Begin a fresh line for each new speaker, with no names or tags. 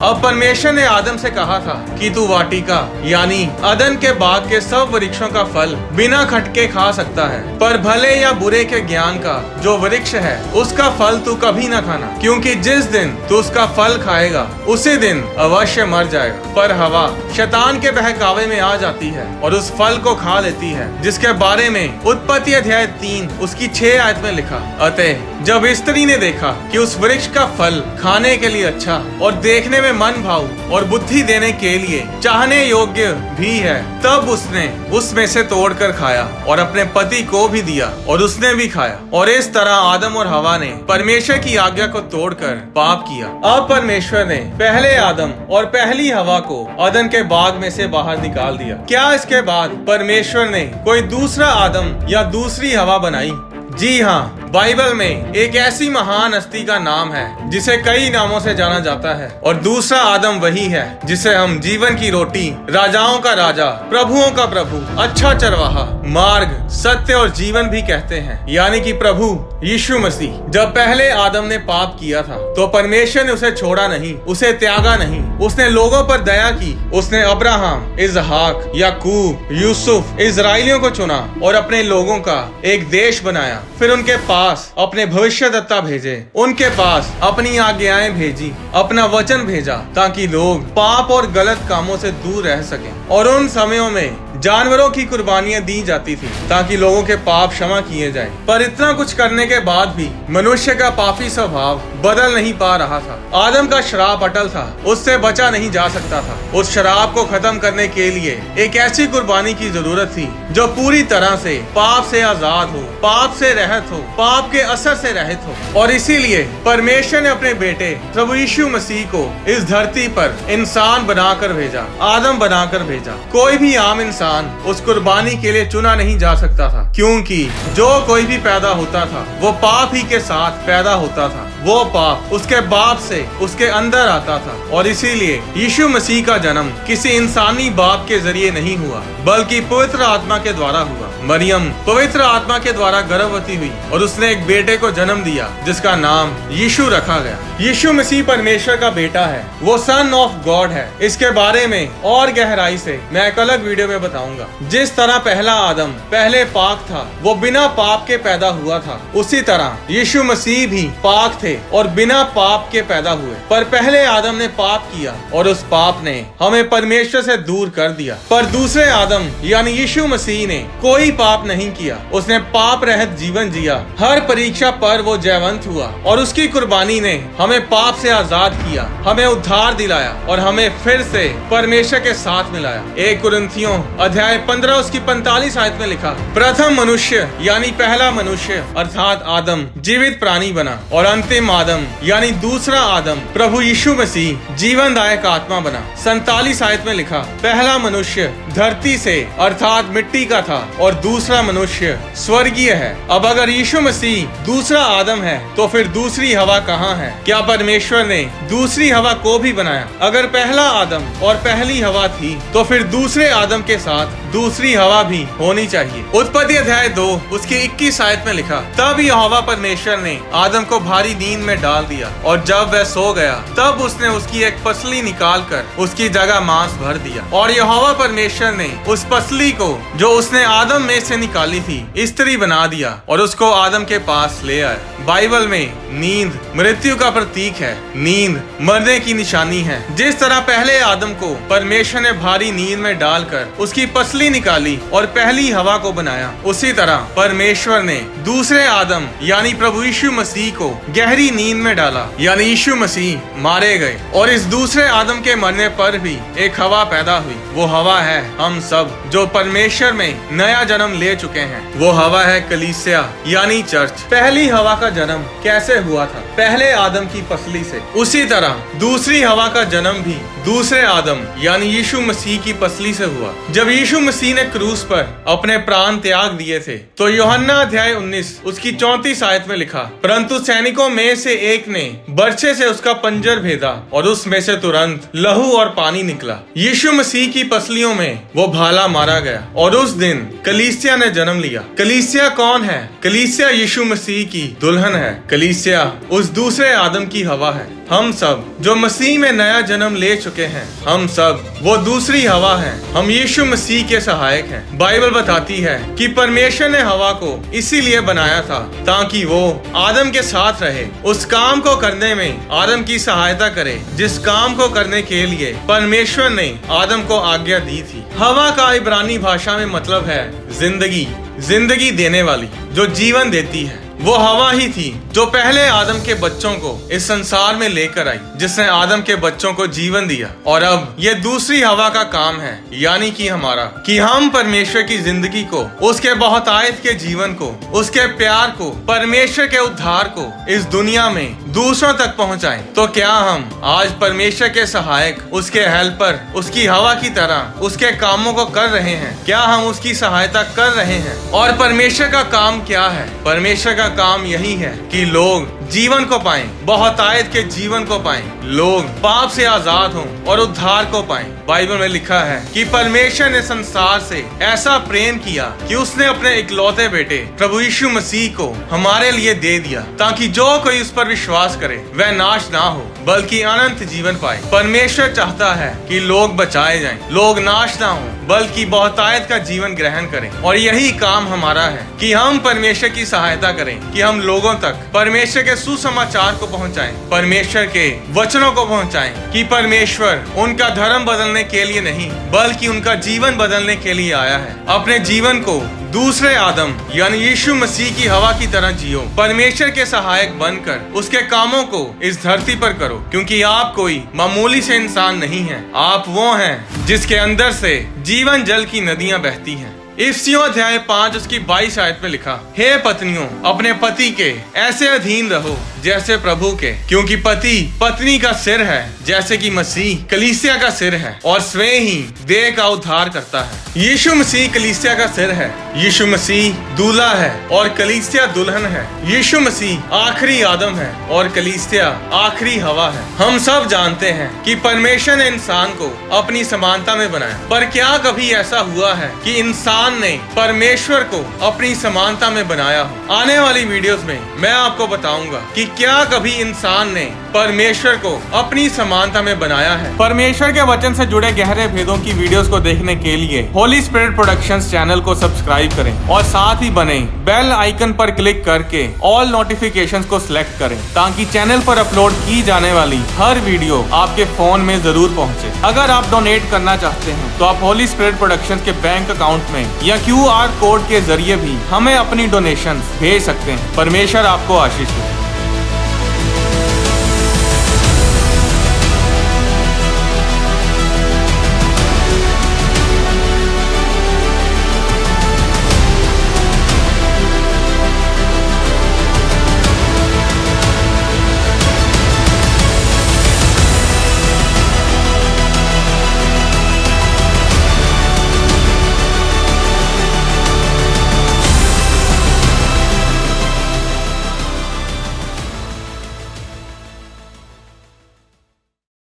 अब परमेश्वर ने आदम से कहा था कि तू वाटिका यानी अदन के बाग के सब वृक्षों का फल बिना खटके खा सकता है, पर भले या बुरे के ज्ञान का जो वृक्ष है उसका फल तू कभी न खाना, क्योंकि जिस दिन तू उसका फल खाएगा उसी दिन अवश्य मर जाएगा। पर हवा शैतान के बहकावे में आ जाती है और उस फल को खा लेती है, जिसके बारे में उत्पत्ति अध्याय 3 उसकी 6 आयत में लिखा। अतः जब स्त्री ने देखा कि उस वृक्ष का फल खाने के लिए अच्छा और देखने में मन भाव और बुद्धि देने के लिए चाहने योग्य भी है, तब उसने उसमें से तोड़कर खाया और अपने पति को भी दिया और उसने भी खाया। और इस तरह आदम और हवा ने परमेश्वर की आज्ञा को तोड़कर पाप किया। अब परमेश्वर ने पहले आदम और पहली हवा को अदन के बाग में से बाहर निकाल दिया। क्या इसके बाद परमेश्वर ने कोई दूसरा आदम या दूसरी हवा बनाई? जी हाँ, बाइबल में एक ऐसी महान हस्ती का नाम है जिसे कई नामों से जाना जाता है, और दूसरा आदम वही है जिसे हम जीवन की रोटी, राजाओं का राजा, प्रभुओं का प्रभु, अच्छा चरवाहा, मार्ग, सत्य और जीवन भी कहते हैं, यानी कि प्रभु यीशु मसीह। जब पहले आदम ने पाप किया था तो परमेश्वर ने उसे छोड़ा नहीं, उसे त्यागा नहीं। उसने लोगों पर दया की। उसने अब्राहम, इसहाक, याकूब, यूसुफ, इजराइलियों को चुना और अपने लोगों का एक देश बनाया। फिर उनके पास अपने भविष्यद्वक्ता भेजे, उनके पास अपनी आज्ञाएं भेजी, अपना वचन भेजा, ताकि लोग पाप और गलत कामों से दूर रह सकें। और उन समयों में जानवरों की कुर्बानियां दी जाती थी ताकि लोगों के पाप क्षमा किए जाएं। पर इतना कुछ करने के बाद भी मनुष्य का पापी स्वभाव बदल नहीं पा रहा था। आदम का श्राप अटल था, उससे बचा नहीं जा सकता था। उस श्राप को खत्म करने के लिए एक ऐसी कुर्बानी की जरूरत थी जो पूरी तरह से पाप से आजाद हो, पाप से रहित हो, पाप के असर से रहित हो। और इसीलिए परमेश्वर ने अपने बेटे प्रभु यीशु मसीह को इस धरती पर इंसान बनाकर भेजा, आदम बनाकर भेजा। कोई भी आम इंसान उस कुर्बानी के लिए चुना नहीं जा सकता था, क्योंकि जो कोई भी पैदा होता था वो पाप ही के साथ पैदा होता था। वो पाप उसके बाप से उसके अंदर आता था। और इसीलिए यीशु मसीह का जन्म किसी इंसानी बाप के जरिए नहीं हुआ, बल्कि पवित्र आत्मा के द्वारा हुआ। मरियम पवित्र आत्मा के द्वारा गर्भवती हुई और उसने एक बेटे को जन्म दिया जिसका नाम यीशु रखा गया। यीशु मसीह परमेश्वर का बेटा है, वो सन ऑफ गॉड है। इसके बारे में और गहराई से मैं एक अलग वीडियो में बताऊंगा। जिस तरह पहला आदम पहले पाक था, वो बिना पाप के पैदा हुआ था, उसी तरह यीशु मसीह भी पाक थे और बिना पाप के पैदा हुए। पर पहले आदम ने पाप किया और उस पाप ने हमें परमेश्वर से दूर कर दिया। पर दूसरे आदम यानी यीशु मसीह ने कोई पाप नहीं किया, उसने पाप रहित जीवन जिया। हर परीक्षा पर वो जयवंत हुआ और उसकी कुर्बानी ने हमें पाप से आजाद किया, हमें उद्धार दिलाया और हमें फिर से परमेश्वर के साथ मिलाया। 1 कुरिन्थियों अध्याय 15 उसकी 45 आयत में लिखा, प्रथम मनुष्य यानी पहला मनुष्य अर्थात आदम जीवित प्राणी बना, और अंतिम आदम यानी दूसरा आदम प्रभु यीशु मसीह जीवनदायक आत्मा बना। 47 आयत में लिखा, पहला मनुष्य धरती से अर्थात मिट्टी का था और दूसरा मनुष्य स्वर्गीय है। अब अगर यीशु मसीह दूसरा आदम है तो फिर दूसरी हवा कहाँ है? क्या परमेश्वर ने दूसरी हवा को भी बनाया? अगर पहला आदम और पहली हवा थी तो फिर दूसरे आदम के साथ दूसरी हवा भी होनी चाहिए। उत्पत्ति अध्याय 2 उसकी 21 आयत में लिखा, तब यहोवा परमेश्वर ने आदम को भारी नींद में डाल दिया, और जब वह सो गया तब उसने उसकी एक पसली निकालकर उसकी जगह मांस भर दिया। और यहोवा परमेश्वर ने उस पसली को जो उसने आदम में से निकाली थी स्त्री बना दिया और उसको आदम के पास ले आया। बाइबल में नींद मृत्यु का प्रतीक है, नींद मरने की निशानी है। जिस तरह पहले आदम को परमेश्वर ने भारी नींद में डालकर उसकी पसली निकाली और पहली हवा को बनाया, उसी तरह परमेश्वर ने दूसरे आदम यानी प्रभु यीशु मसीह को गहरी नींद में डाला, यानी यीशु मसीह मारे गए। और इस दूसरे आदम के मरने पर भी एक हवा पैदा हुई। वो हवा है हम सब जो परमेश्वर में नया जन्म ले चुके हैं। वो हवा है कलीसिया यानी चर्च। पहली हवा का जन्म कैसे हुआ था? पहले आदम की पसली से। उसी तरह दूसरी हवा का जन्म भी दूसरे आदम यानी यीशु मसीह की पसली से हुआ। जब यीशु मसीह ने क्रूस पर अपने प्राण त्याग दिए थे तो यूहन्ना अध्याय 19 उसकी 34 आयत में लिखा, परंतु सैनिकों में से एक ने बर्छे से उसका पंजर भेदा और उसमें से तुरंत लहू और पानी निकला। यीशु मसीह की पसलियों में वो भाला मारा गया और उस दिन कलीसिया ने जन्म लिया। कलीसिया कौन है? कलीसिया यीशु मसीह की दुल्हन है। कलीसिया उस दूसरे आदम की हवा है। हम सब जो मसीह में नया जन्म ले चुके हैं, हम सब वो दूसरी हवा हैं। हम यीशु मसीह के सहायक हैं। बाइबल बताती है कि परमेश्वर ने हवा को इसीलिए बनाया था ताकि वो आदम के साथ रहे, उस काम को करने में आदम की सहायता करे जिस काम को करने के लिए परमेश्वर ने आदम को आज्ञा दी थी। हवा का इब्रानी भाषा में मतलब है जिंदगी, जिंदगी देने वाली, जो जीवन देती है। वो हवा ही थी जो पहले आदम के बच्चों को इस संसार में लेकर आई, जिसने आदम के बच्चों को जीवन दिया। और अब ये दूसरी हवा का काम है, यानी कि हमारा, कि हम परमेश्वर की जिंदगी को, उसके बहुतायत के जीवन को, उसके प्यार को, परमेश्वर के उद्धार को इस दुनिया में दूसरों तक पहुंचाएं। तो क्या हम आज परमेश्वर के सहायक, उसके हेल्पर, उसकी हवा की तरह उसके कामों को कर रहे हैं? क्या हम उसकी सहायता कर रहे हैं? और परमेश्वर का काम क्या है? परमेश्वर का काम यही है कि लोग जीवन को पाएं, बहुतायत के जीवन को पाएं, लोग पाप से आजाद हों और उद्धार को पाएं। बाइबल में लिखा है कि परमेश्वर ने संसार से ऐसा प्रेम किया कि उसने अपने इकलौते बेटे प्रभु यीशु मसीह को हमारे लिए दे दिया, ताकि जो कोई उस पर विश्वास करे वह नाश ना हो बल्कि अनंत जीवन पाए। परमेश्वर चाहता है कि लोग बचाए जाएं, लोग नाश ना हो बल्कि बहुतायत का जीवन ग्रहण करें। और यही काम हमारा है कि हम परमेश्वर की सहायता करें, कि हम लोगों तक परमेश्वर के सुसमाचार को पहुंचाएं, परमेश्वर के वचनों को पहुंचाएं, कि परमेश्वर उनका धर्म बदलने के लिए नहीं बल्कि उनका जीवन बदलने के लिए आया है। अपने जीवन को दूसरे आदम यानी यीशु मसीह की हवा की तरह जियो, परमेश्वर के सहायक बनकर उसके कामों को इस धरती पर करो, क्योंकि आप कोई मामूली से इंसान नहीं हैं। आप वो हैं जिसके अंदर से जीवन जल की नदियां बहती हैं। इफ्सियों अध्याय 5 उसकी 22 आयत में लिखा, हे पत्नियों, अपने पति के ऐसे अधीन रहो जैसे प्रभु के, क्योंकि पति पत्नी का सिर है, जैसे कि मसीह कलीसिया का सिर है और स्वयं ही देह का उद्धार करता है। यीशु मसीह कलीसिया का सिर है, यीशु मसीह दूल्हा है और कलीसिया दुल्हन है। यीशु मसीह आखिरी आदम है और कलीसिया आखिरी हवा है। हम सब जानते हैं कि परमेश्वर ने इंसान को अपनी समानता में बनाया, पर क्या कभी ऐसा हुआ है कि इंसान ने परमेश्वर को अपनी समानता में बनाया हो? आने वाली वीडियोस में मैं आपको बताऊंगा कि क्या कभी इंसान ने परमेश्वर को अपनी समानता में बनाया है। परमेश्वर के वचन से जुड़े गहरे भेदों की वीडियोस को देखने के लिए होली स्पिरिट प्रोडक्शंस चैनल को सब्सक्राइब करें और साथ ही बने बेल आइकन पर क्लिक करके ऑल नोटिफिकेशंस को सिलेक्ट करें, ताकि चैनल पर अपलोड की जाने वाली हर वीडियो आपके फोन में जरूर पहुंचे। अगर आप डोनेट करना चाहते हैं तो आप होली स्पिरिट प्रोडक्शंस के बैंक अकाउंट में या QR कोड के जरिए भी हमें अपनी डोनेशंस भेज सकते हैं। परमेश्वर आपको आशीष दे।